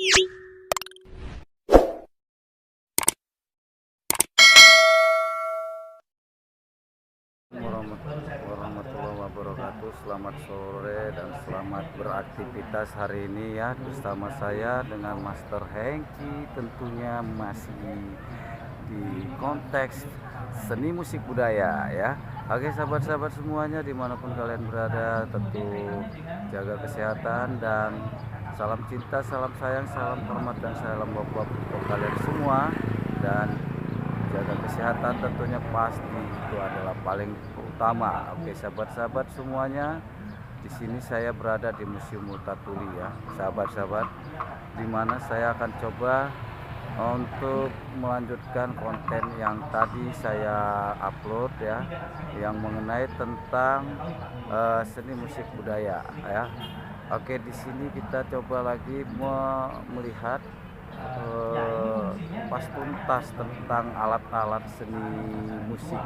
Warahmatullahi wabarakatuh. Selamat sore dan selamat beraktivitas hari ini ya bersama saya dengan Master Hengki, tentunya masih di konteks seni musik budaya ya. Oke sahabat-sahabat semuanya dimanapun kalian berada, tentu jaga kesehatan dan salam cinta, salam sayang, salam hormat dan salam bapak untuk kalian semua. Dan jaga kesehatan tentunya pasti itu adalah paling utama. Oke sahabat-sahabat semuanya, di sini saya berada di Museum Multatuli ya sahabat-sahabat, dimana saya akan coba untuk melanjutkan konten yang tadi saya upload ya, yang mengenai tentang seni musik budaya ya. Oke, di sini kita coba lagi melihat pas tuntas tentang alat-alat seni musik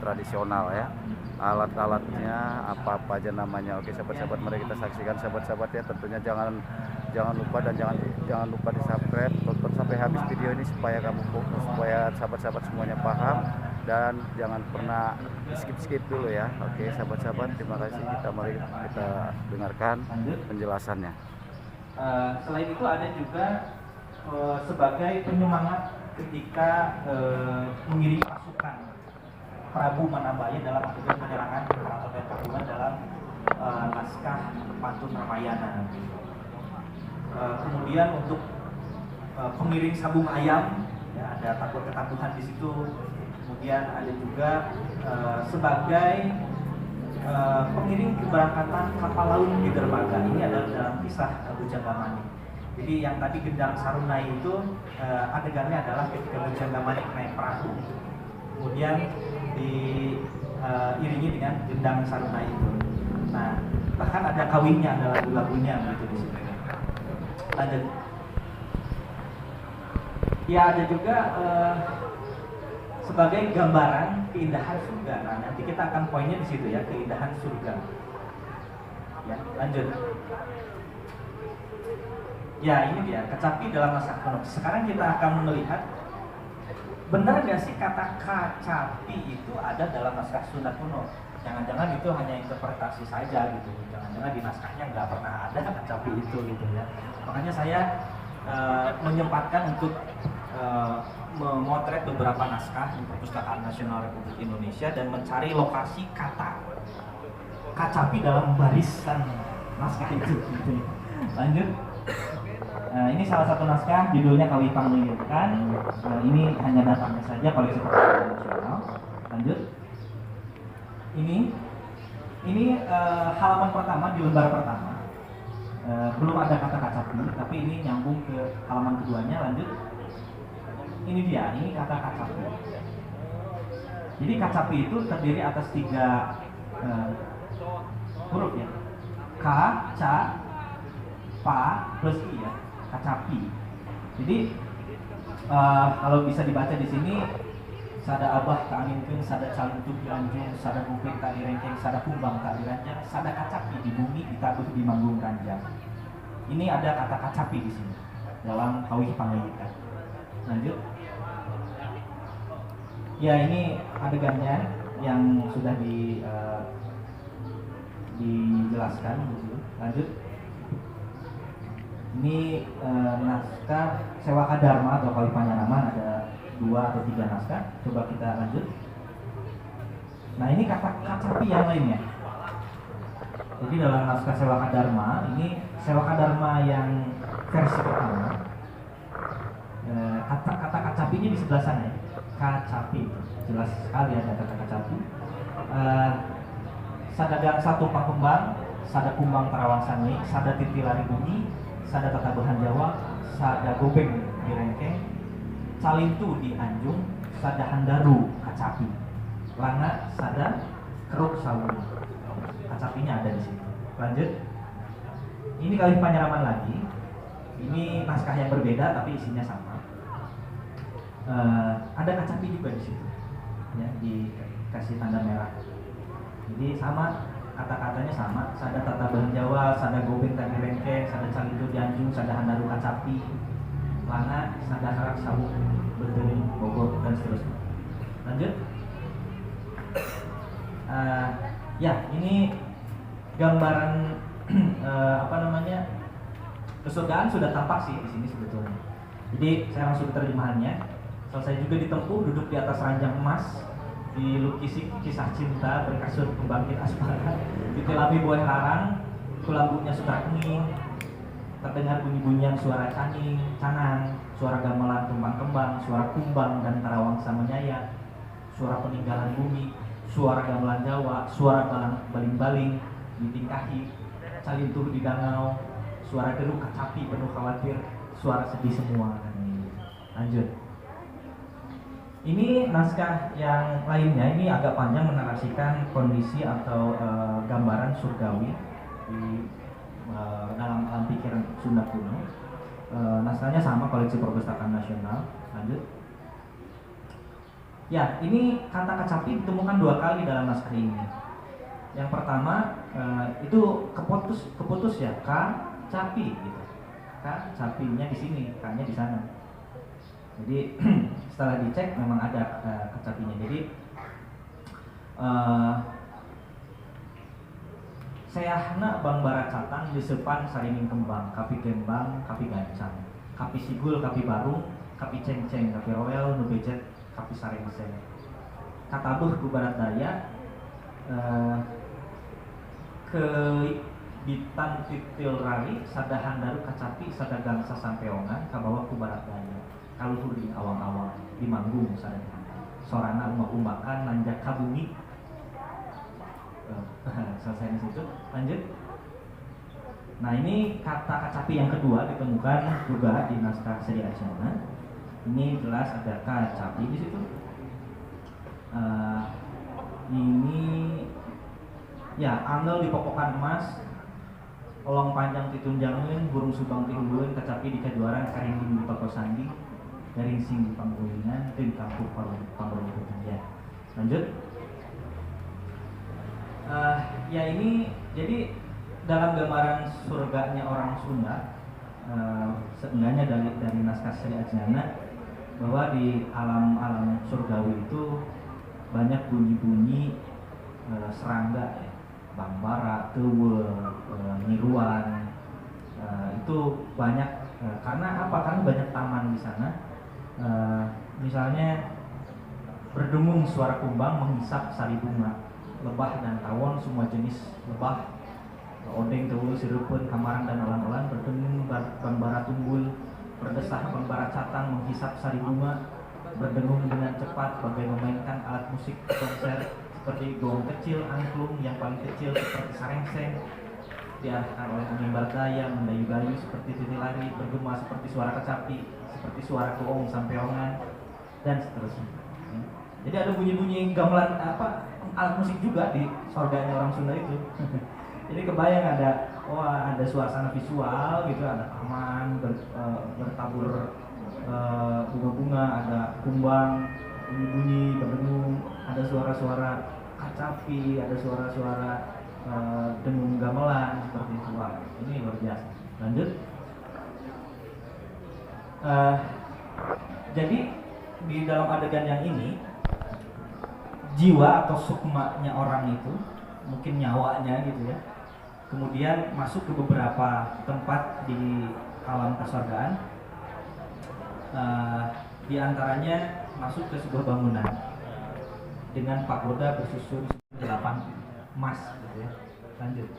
tradisional ya, alat-alatnya apa aja namanya. Oke sahabat-sahabat, mari kita saksikan sahabat-sahabat ya. Tentunya jangan lupa dan jangan lupa di subscribe, tonton sampai habis video ini supaya supaya sahabat-sahabat semuanya paham, dan jangan pernah skip dulu ya. Oke sahabat-sahabat, terima kasih. Mari kita dengarkan penjelasannya. Selain itu ada juga sebagai penyemangat ketika mengirim pasukan Prabu Manabaya dalam adegan penyerangan Keraton Pakuan dalam naskah Pantun Ramayana. Kemudian untuk pengiring sabung ayam ya, ada takut ketakuhan di situ. Kemudian ada juga sebagai pengiring keberangkatan kapal laut di dermaga. Ini adalah dalam kisah Bujanggamani. Jadi yang tadi gendang Sarunai itu adegannya adalah ketika Bujanggamani naik perahu, kemudian diiringi dengan gendang Sarunai itu. Nah, bahkan ada kawinnya, ada lagu-lagunya gitu di situ. Lanjut. Ya, ada juga sebagai gambaran keindahan surga. Nah, nanti kita akan poinnya di situ ya, keindahan surga. Ya, lanjut. Ya, ini dia kecapi dalam naskah kuno. Sekarang kita akan melihat benar nggak sih kata kacapi itu ada dalam naskah Sunda kuno. Jangan-jangan itu hanya interpretasi saja gitu. Jangan-jangan di naskahnya nggak pernah ada kacapi itu gitu ya. Makanya saya menyempatkan untuk memotret beberapa naskah di Perpustakaan Nasional Republik Indonesia dan mencari lokasi kata kacapi dalam barisan naskah itu. Gitu. Lanjut. Ini salah satu naskah, judulnya Kawi Panglihirkan. Ini hanya datangnya saja, koleksi perpustakaan nasional. Lanjut. Ini halaman pertama di lembar pertama. Belum ada kata kacapi, tapi ini nyambung ke halaman keduanya. Lanjut. Ini dia, ini kata kacapi. Jadi kacapi itu terdiri atas 3 huruf ya. K, ca, pa plus i ya. Kacapi. Jadi kalau bisa dibaca di sini, sada abah ka aminkeun, sada calutuk di anjung, sada bukit ka direngkeng, sada kumbang ka diranjang, sada kacapi di bumi ditabuh di manggung ranjang. Ini ada kata kacapi di sini dalam Kawih Panglihirkan. Lanjut. Ya, ini adegannya yang sudah dijelaskan di sini. Lanjut. Ini naskah Sewaka Dharma atau Kawih Panyaraman, ada 2 atau 3 naskah. Coba kita lanjut. Nah, ini kata kacapi yang lainnya. Jadi dalam naskah Sewaka Dharma, ini Sewaka Dharma yang versi pertama, kata kacapinya di sebelah sana ya. Kacapi, jelas sekali ada kata kacapi. Sadadang satu pakembang, sada kumbang terawang sangi, sada titilari bumi, sada tatabahan Jawa, sada gobeng di rengkeng, calintu di anjung, sada handaru kacapi, langa sada keruk sawu. Kacapinya ada di situ. Lanjut. Ini Kawih Panyaraman lagi. Ini naskah yang berbeda tapi isinya sama. Ada kacapi juga di situ. Ya, dikasih tanda merah. Jadi sama, kata-katanya sama. Sada tatabahan Jawa, sada gobeng tadi rengkeng, sada calintu di anjung, sada handaru kacapi. kacapi, lana, sadaharak, sabuk, betul, bogor, dan seterusnya. Lanjut. Ya, ini gambaran kesurgaan sudah tampak sih di sini sebetulnya. Jadi saya langsung ke terjemahannya. Selesai juga ditempuh, duduk di atas ranjang emas, dilukisi kisah cinta, berkasur pembangkit asmara, ditilami buah larang, kulambutnya sudah kening, terdengar bunyi-bunyian suara canang, suara gamelan tumpang kembang, suara kumbang dan tarawangsa menyayat, suara peninggalan bumi, suara gamelan Jawa, suara baling-baling ditingkahi, calintuh di danau, suara geruk kacapi penuh khawatir, suara sedih semua. Lanjut. Ini naskah yang lainnya, ini agak panjang menarasikan kondisi atau gambaran surgawi di dalam alam pikiran Sunda kuno. Naskahnya sama, Koleksi Perpustakaan Nasional. Lanjut. Ya, ini kata kacapi ditemukan 2 kali dalam naskah ini. Yang pertama itu keputus ya, kacapi gitu. Kacapinya di sini, K-nya di sana. Jadi setelah dicek memang ada kecapinya. Jadi sayahna bang baracatan disepan saringin kembang, kapi gembang, kapi gancang, kapi sigul, kapi barung, kapi ceng-ceng, kapi royal, nubejet, kapi sarengseng. Katabuh ku barat daya, ke bitan titil rari, sadahan daru kacapi, sadagang sasampeongan, kabawa ku barat daya. Kaluhur di awang-awang, di manggung sadahan. Sorana umak-umakan, nanjak kabumi. Selesai di situ. Lanjut. Nah, ini kata kacapi yang kedua ditemukan juga di naskah Sri Asyana. Ini jelas ada kacapi di situ. Ini ya, angel di pokokan emas, olong panjang titunjangeun, burung subang tihulueun, kacapi di kajuaran, karinging di pakosandi, garing sing di panggulingan, teu di kampung panggulingan. Ya. Lanjut. Ya, ini jadi dalam gambaran surganya orang Sunda, seenggaknya dari naskah Sri Ajnana, bahwa di alam surgawi itu banyak bunyi-bunyi serangga, ya, bambara, teuweul, nyiruan, itu banyak. Karena apa? Karena banyak taman di sana. Misalnya berdengung suara kumbang menghisap sari bunga, lebah dan tawon, semua jenis lebah, odeng, teuweul, sireupeun, kamarang dan elan-elan berdengung, bambara tunggul, berdesah bambara catang menghisap sari bunga, berdengung dengan cepat bagai memainkan alat musik konser seperti gong kecil, angklung yang paling kecil seperti sarengseng, diarahkan oleh angin bardaya, mendayu-dayu seperti titilari, bergema seperti suara kecapi, seperti suara keong sampeongan, dan seterusnya. Jadi ada bunyi-bunyi gamelan alat musik juga di surganya orang Sunda itu. Jadi kebayang ada suasana visual gitu, ada taman bertabur bunga-bunga, ada kumbang, bunyi-bunyi berdengung, ada suara-suara kacapi, ada suara-suara dengung gamelan seperti itu. Wah, ini luar biasa. Lanjut. Jadi di dalam adegan yang ini, jiwa atau sukmanya orang itu, mungkin nyawanya gitu ya, kemudian masuk ke beberapa tempat di alam kesurgaan. Di antaranya masuk ke sebuah bangunan dengan pagoda bersusun 8 emas gitu ya. Lanjut.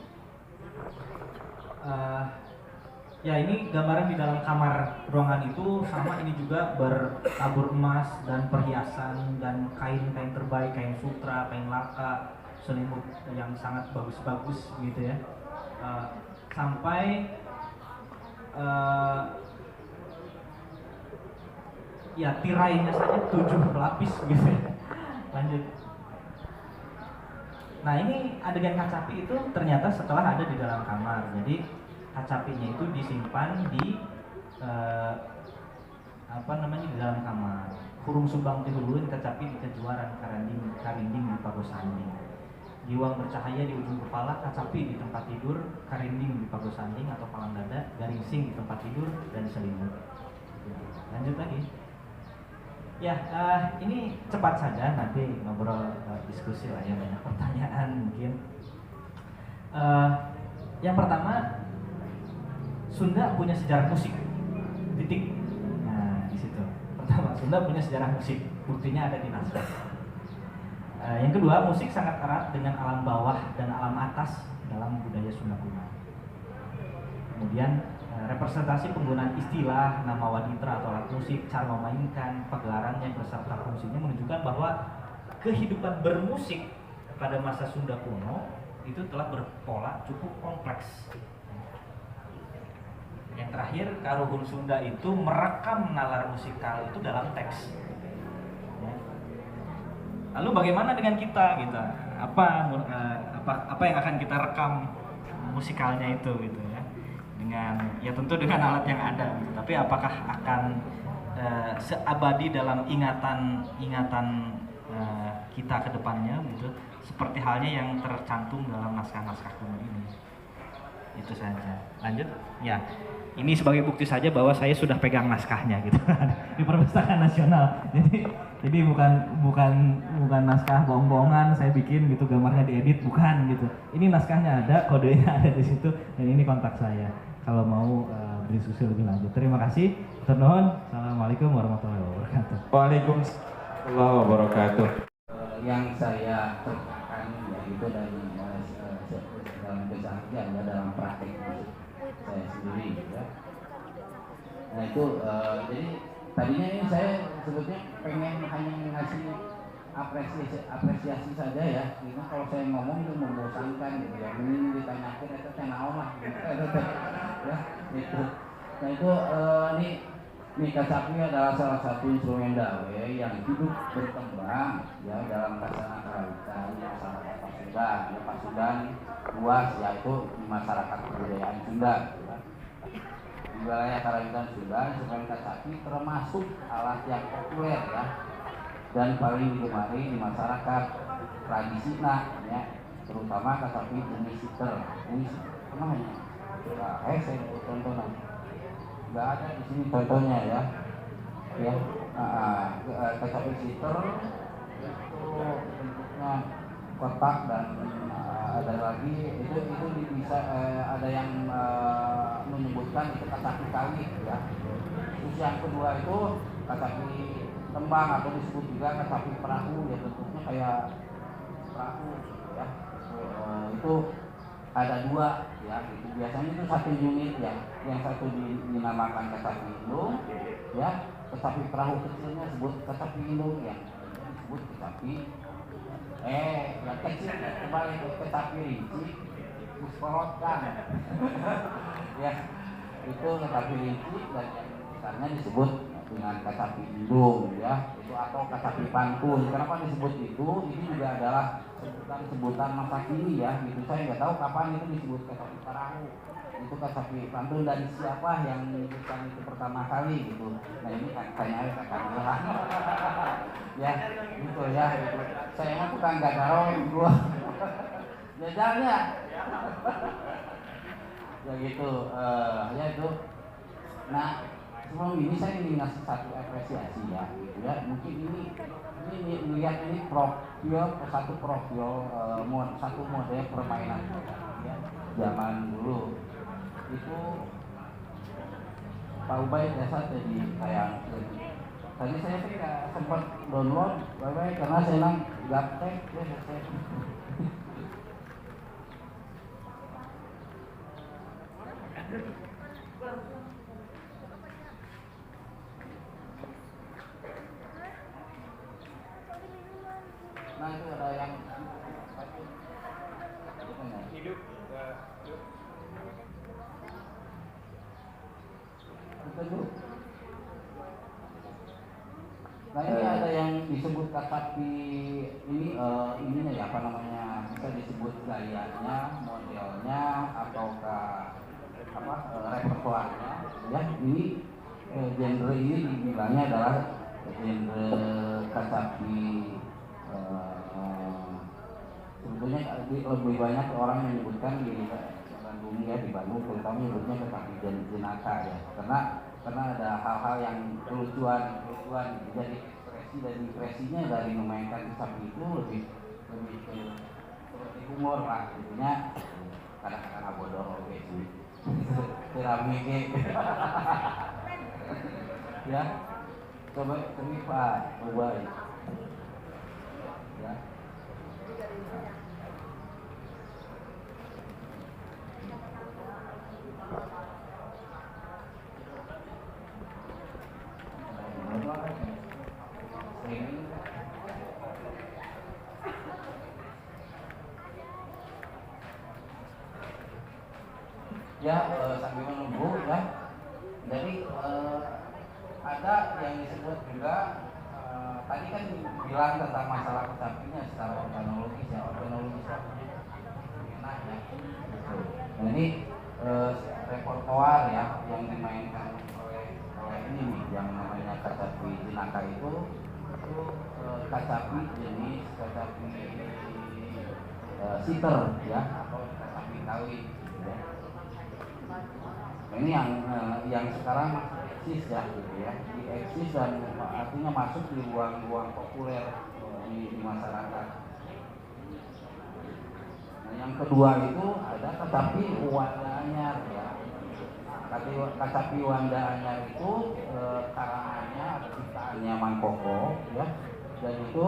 Ya, ini gambaran di dalam kamar ruangan itu sama, ini juga bertabur emas dan perhiasan dan kain-kain terbaik, kain sutra, kain laka, selimut yang sangat bagus-bagus gitu ya. Sampai ya tirainya saja 7 lapis gitu ya. Lanjut. Nah, ini adegan kacapi itu ternyata setelah ada di dalam kamar. Jadi kacapinya itu disimpan di di dalam kamar. Kurung subang tihulueun, kacapi di kejuaran, karinding di pagosanding. Giwang bercahaya di ujung kepala, kacapi di tempat tidur, karinding di pagosanding atau palang dada, ringsing di tempat tidur dan selimut. Lanjut lagi. Ya, ini cepat saja nanti ngobrol diskusi lah ya, banyak pertanyaan mungkin. Yang pertama, Sunda punya sejarah musik. Titik. Nah, di situ. Pertama, Sunda punya sejarah musik. Buktinya ada di naskah. Yang kedua, musik sangat erat dengan alam bawah dan alam atas dalam budaya Sunda kuno. Kemudian representasi penggunaan istilah, nama waditra atau alat musik, cara memainkan, pegelarannya beserta fungsinya menunjukkan bahwa kehidupan bermusik pada masa Sunda kuno itu telah berpola cukup kompleks. Yang terakhir, Karuhun Sunda itu merekam nalar musikal itu dalam teks. Lalu bagaimana dengan kita gitu? Apa yang akan kita rekam musikalnya itu gitu ya? Dengan ya tentu dengan alat yang ada gitu. Tapi apakah akan seabadi dalam ingatan kita ke depannya gitu? Seperti halnya yang tercantum dalam naskah-naskah kuno ini. Itu saja. Lanjut? Ya. Ini sebagai bukti saja bahwa saya sudah pegang naskahnya gitu di Perpustakaan Nasional. Jadi bukan naskah bohong-bohongan saya bikin gitu, gambarnya diedit, bukan gitu. Ini naskahnya ada, kodenya ada di situ, dan ini kontak saya kalau mau berdiskusi lebih lanjut. Terima kasih. Turnuhun. Assalamualaikum warahmatullahi wabarakatuh. Waalaikumsalam warahmatullahi wabarakatuh. Yang saya kerjakan yaitu dari dalam keseharian ya, dalam praktek saya sendiri ya. Nah itu jadi tadinya ini saya sebetulnya pengen hanya ngasih apresiasi saja ya. Ini kalau saya ngomong itu membosankan gitu ya. Ini ditanyakan itu saya naon lah gitu. Ya itu. Nah itu ini kacapi adalah salah satu instrumen dawe yang hidup berkembang ya dalam kasana karawitan masyarakat Pasundan. Ya, Pasundan luas yaitu masyarakat kebudayaan Sunda. Ya. Di wilayah karawitan Sunda, instrumen kacapi termasuk alat yang populer ya dan paling digemari di masyarakat tradisional ya, terutama kacapi jenis siter. Ini namanya. Saya tontonan. Nggak ada di sini contohnya ya. Ya, kacapi siter itu bentuknya kotak dan ada lagi itu bisa ada yang menyebutkan itu kacapi kali ya. Terus yang kedua itu kacapi tembang atau disebut juga kacapi perahu ya, bentuknya kayak perahu ya. Itu ada dua ya, itu biasanya itu satu unit ya, yang satu dinamakan kacapi indung ya, kacapi perahu kecilnya disebut kacapi indung ya, disebut kacapi yang kecil kembali ke kacapi rinci muskolotkan ya, itu kacapi rinci dan yang besarnya disebut dengan kacapi indung ya, itu atau kacapi pantun. Kenapa disebut itu? Ini juga adalah sebutan masa kini ya, gitu. Saya nggak tahu kapan itu disebut kacapi perahu, itu kacapi pantun dan siapa yang menyebutkan itu pertama kali gitu. Nah ini katanya kakak bilang ya gitu ya, gitu. Saya mah tukang gagarong gua jajarnya ya gitu ya itu. Nah sebelum ini saya ingin ngasih satu apresiasi ya, gitu ya. Mungkin ini melihat ini satu profil satu model permainan ya, zaman dulu itu Pak Ubay biasa jadi kayak tadi saya sih nggak sempat download karena saya bilang gaptek ya saya. Nah itu ada yang hidup nah ini ada yang disebut kacapi ini ya, apa namanya, bisa disebut gayanya, modelnya ataukah repertoarnya ya. Ini genre ini dibilangnya adalah genre kacapi. Sebetulnya lebih banyak orang menyebutkan di umum ya di Bandung terutama nyebutnya kecapi jenaka ya, karena ada hal-hal yang kelucuan jadi ekspresi dan impresinya dari memainkan kecapi itu lebih seperti humor lah jadinya, kadang-kadang bodoh oke sih ceramike ya, coba Pak coba ya. Ya, sambil menunggu ya. Jadi ada yang disebut juga tadi kan bilang tentang masalah kecapinya secara organologis ya, nah ya. Nah ini repertoar ya yang dimainkan oleh ini nih yang namanya kecapi jenaka itu kecapi jenis kecapi sitter ya atau kecapi kawin ya. Nah, ini yang sekarang masih eksis ya gitu ya, di eksis dan artinya masuk di ruang-ruang populer di masyarakat. Nah, yang kedua itu ada kecapi Wanda Anyar ya. Kecapi Wanda Anyar itu karangannya atau ciptaannya Mang Koko ya, dan itu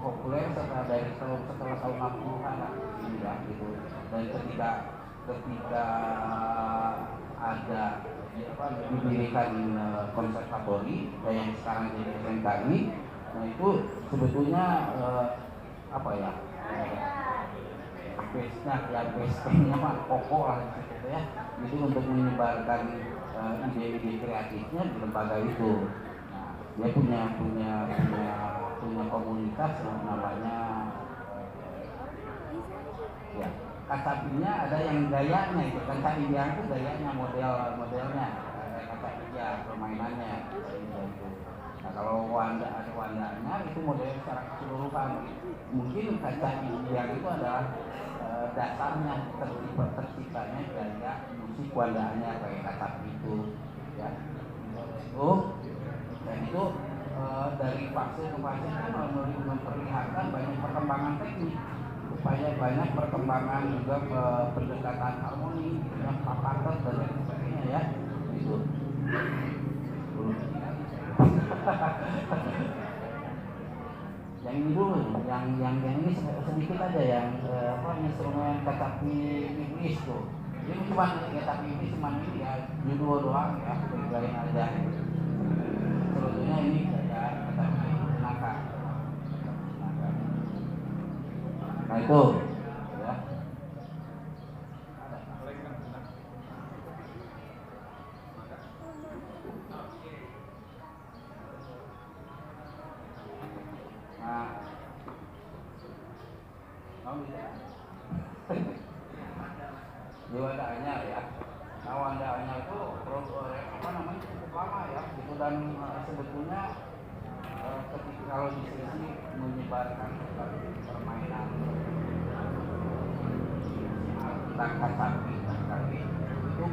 populer setelah tahun 60-an lah ya, gitu. Dan ketika ada didirikan konservatori yang sekarang jadi SMKI, nah itu sebetulnya apa ya base-nya mah pokok lah gitu ya, itu untuk menyebarkan ide-ide kreatifnya di lembaga itu. Nah, dia punya komunitas yang namanya ya, kacapinya ada yang gayanya itu kan tadi yang itu gayanya modelnya kacapinya permainannya itu. Nah kalau ada wandanya itu modelnya secara keseluruhan. Mungkin kacapi yang itu adalah dasarnya terciptanya gaya musik wandanya kayak kacapi itu ya. Dan itu dari fase ke fase itu memperlihatkan banyak perkembangan teknik, supaya banyak perkembangan juga pendekatan harmoni, papatos dan lain sebagainya ya. Itu. Yang ini dulu, yang ini sedikit aja yang instrumen kecapi iblis tuh. Ini cuma kecapi iblis cuma ini ya judul doang ya, lain aja. Sebetulnya ini kayak kecapi jenaka. Nah itu ya. Nah, di Wanda Anyar ya. Nah Wanda Anyar itu cukup lama ya, gitu dan sebetulnya ketika kalau di sini menyebarkan permainan kacapi itu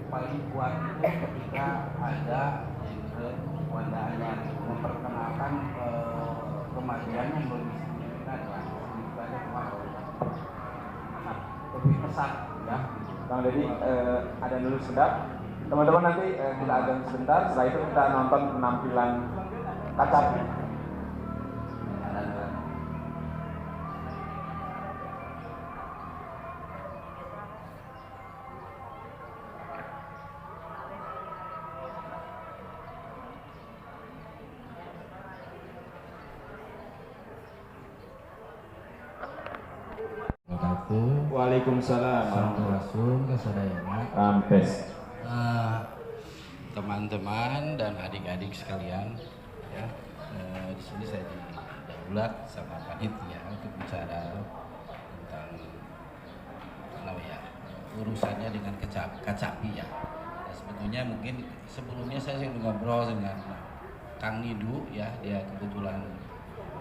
paling kuat itu ketika ada Wanda Anyar memperkenalkan kemajuan yang lebih signifikan ya, lebih pesat ya. Bang Deddy, ada dulu sedap. Teman-teman nanti kita adem sebentar, setelah itu kita nonton penampilan kacapi. Waalaikumsalam langsung ke sadayana Rampes. teman-teman dan adik-adik sekalian ya, di sini saya didaulat sama panitia untuk bicara tentang urusannya dengan kacapi ya. Nah, sebetulnya mungkin sebelumnya saya sudah ngobrol dengan Kang Nidu ya, dia kebetulan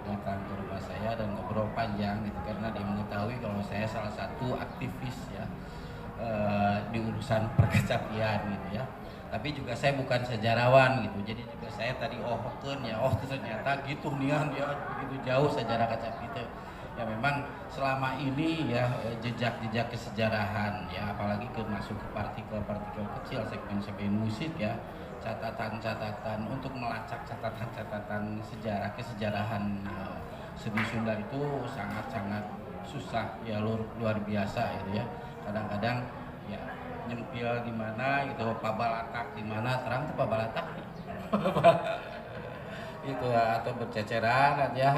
datang ke rumah saya dan ngobrol panjang gitu, karena dia mengetahui kalau saya salah satu aktivis ya di urusan perkecapian gitu ya. Tapi juga saya bukan sejarawan gitu, jadi juga saya tadi ternyata gitu nian ya, begitu jauh sejarah kecapi itu. Ya memang selama ini ya jejak-jejak kesejarahan ya, apalagi masuk ke partikel-partikel kecil, segmen-segmen musik ya, catatan-catatan untuk melacak catatan-catatan sejarah kesejarahan seni Sunda itu sangat-sangat susah ya, luar biasa gitu ya. Kadang-kadang ya nyempil di mana gitu, pabalatak di mana, terang tuh pabalatak itu atau berceceran ya,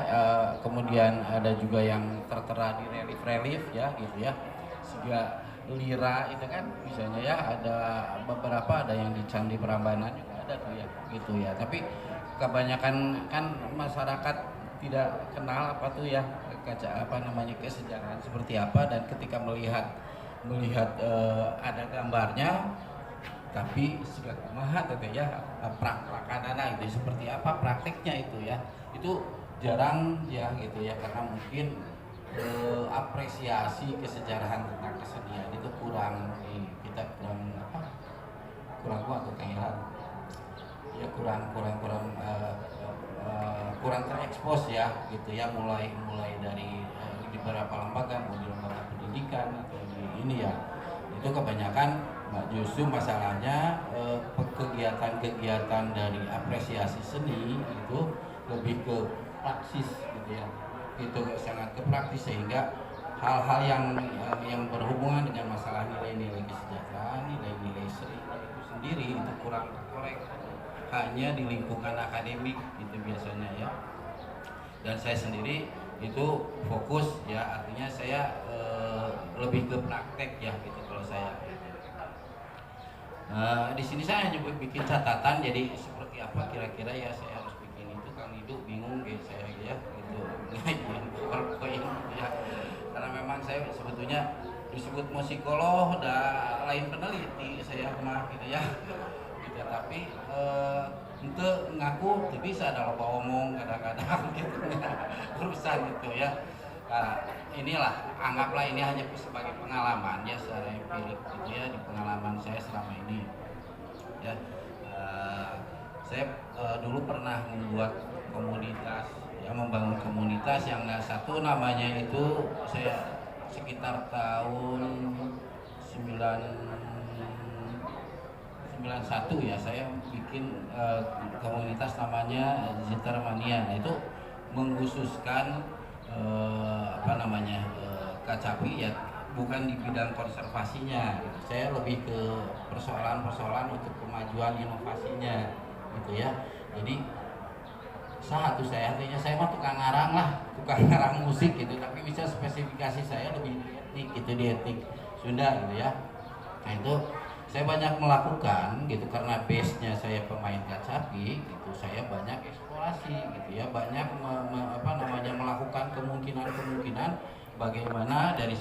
kemudian ada juga yang tertera di relief ya gitu ya, sehingga lira itu kan misalnya ya, ada beberapa, ada yang di Candi Prambanan juga ada tuh ya gitu ya. Tapi kebanyakan kan masyarakat tidak kenal apa tuh ya kesejarahan seperti apa, dan ketika melihat ada gambarnya tapi segala kumaha teh ya, prakadana itu seperti apa prakteknya itu ya, itu jarang ya gitu ya, karena mungkin apresiasi kesejarahan tentang kesenian itu kurang, kita kurang atau kayak ya kurang terekspos ya gitu ya, mulai dari di beberapa lembaga, mulai di lembaga pendidikan atau di ini ya, itu kebanyakan justru masalahnya kegiatan-kegiatan dari apresiasi seni itu lebih ke praksis gitu ya, itu sangat ke praktis, sehingga hal-hal yang berhubungan dengan masalah nilai-nilai kesejahteraan, nilai-nilai seni itu sendiri itu kurang terkorek, hanya di lingkungan akademik gitu biasanya ya. Dan saya sendiri itu fokus ya, artinya saya lebih ke praktek ya gitu kalau saya. Di sini saya hanya bikin catatan, jadi seperti apa kira-kira ya saya harus bikin itu, Kang Idu bingung gitu saya ya gitu, PowerPoint ya, karena memang saya sebetulnya disebut musikolog dan lain peneliti saya mah gitu ya gitu, tapi itu ngaku tapi bisa ada lupa omong kadang-kadang gitu urusan gitu ya. Nah, inilah, anggaplah ini hanya sebagai pengalaman ya, secara empirik gitu ya, di pengalaman saya selama ini ya. Saya dulu pernah membuat komunitas ya, membangun komunitas yang satu namanya itu, saya sekitar tahun 91 ya, saya bikin komunitas namanya Zintermania. Nah, itu mengkhususkan kacapi ya, bukan di bidang konservasinya gitu. Saya lebih ke persoalan-persoalan untuk kemajuan inovasinya gitu ya. Jadi saya artinya saya mah tukang ngarang musik gitu, tapi bisa spesifikasi saya lebih etnik gitu, di etnik Sunda gitu ya. Nah itu saya banyak melakukan gitu, karena base-nya saya pemain kacapi gitu, saya banyak eksplorasi gitu ya, banyak melakukan kemungkinan bagaimana dari